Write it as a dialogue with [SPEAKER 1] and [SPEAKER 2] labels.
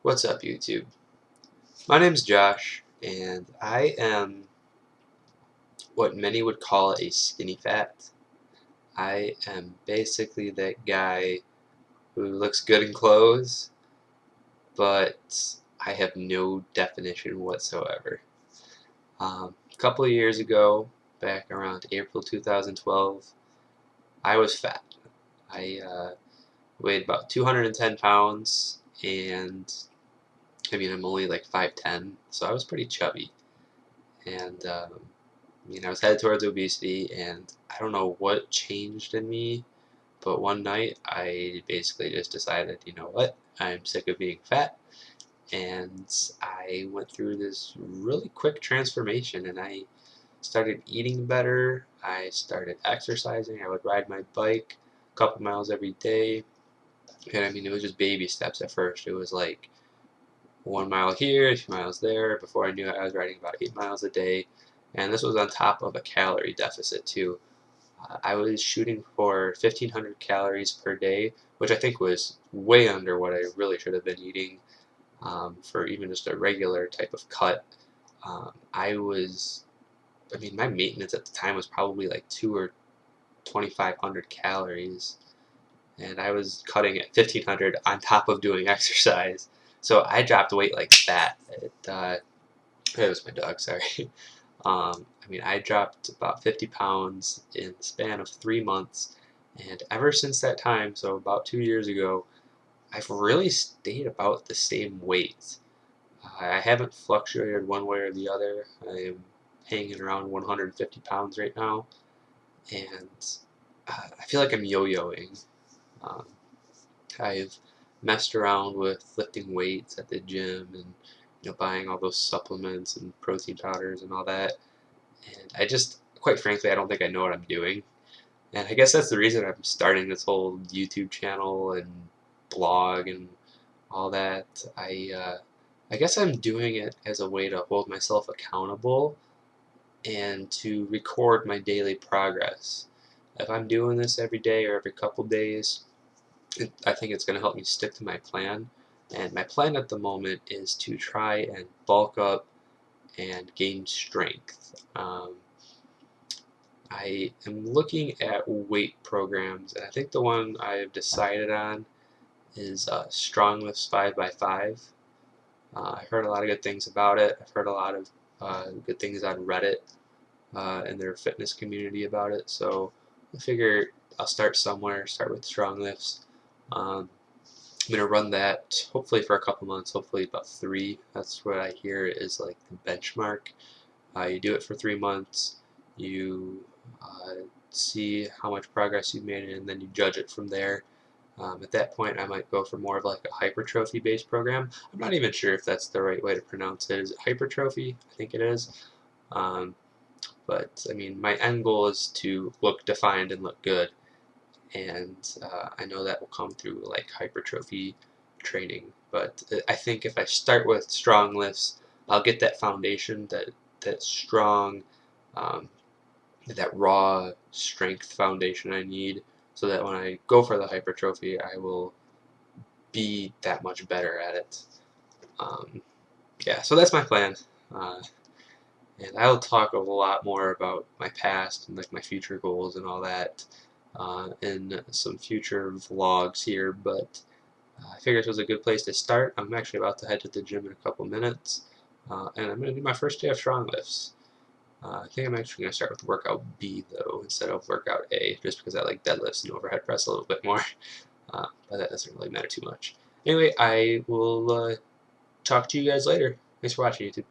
[SPEAKER 1] What's up, YouTube? My name's Josh, and I am what many would call a skinny fat. I am basically that guy who looks good in clothes, but I have no definition whatsoever. A couple of years ago, back around April 2012, I was fat. I weighed about 210 pounds, and I'm only like 5'10", so I was pretty chubby. And I was headed towards obesity, and I don't know what changed in me, but one night I basically just decided, you know what, I'm sick of being fat, and I went through this really quick transformation, and I started eating better, I started exercising, I would ride my bike a couple miles every day, and it was just baby steps at first. It was like 1 mile here, 2 miles there. Before I knew it, I was riding about 8 miles a day, and this was on top of a calorie deficit too. I was shooting for 1,500 calories per day, which I think was way under what I really should have been eating for even just a regular type of cut. My maintenance at the time was probably like 2 or 2,500 calories, and I was cutting at 1,500 on top of doing exercise. So I dropped weight like that. It was my dog, sorry. I dropped about 50 pounds in the span of 3 months, and ever since that time, so about 2 years ago, I've really stayed about the same weight. I haven't fluctuated one way or the other. I am hanging around 150 pounds right now, and I feel like I'm yo-yoing. Um, I've messed around with lifting weights at the gym and buying all those supplements and protein powders and all that. And quite frankly, I don't think I know what I'm doing. And I guess that's the reason I'm starting this whole YouTube channel and blog and all that. I guess I'm doing it as a way to hold myself accountable and to record my daily progress. If I'm doing this every day or every couple days, I think it's going to help me stick to my plan. And my plan at the moment is to try and bulk up and gain strength. I am looking at weight programs, and I think the one I've decided on is StrongLifts 5x5. I've heard a lot of good things about it. I've heard a lot of good things on Reddit and their fitness community about it. So I figure I'll start somewhere, start with StrongLifts. I'm going to run that hopefully for a couple months, hopefully about 3. That's what I hear is like the benchmark. You do it for 3 months, you see how much progress you've made, and then you judge it from there. At that point, I might go for more of like a hypertrophy based program. I'm not even sure if that's the right way to pronounce it. Is it hypertrophy? I think it is. But my end goal is to look defined and look good, and I know that will come through like hypertrophy training. But I think if I start with StrongLifts, I'll get that foundation, that strong, that raw strength foundation I need, so that when I go for the hypertrophy, I will be that much better at it. Yeah, so that's my plan. And I'll talk a lot more about my past and like my future goals and all that in some future vlogs here, but I figured it was a good place to start. I'm actually about to head to the gym in a couple minutes, and I'm going to do my first day of StrongLifts. I think I'm actually going to start with workout B though instead of workout A, just because I like deadlifts and overhead press a little bit more, but that doesn't really matter too much. Anyway, I will talk to you guys later. Thanks for watching, YouTube.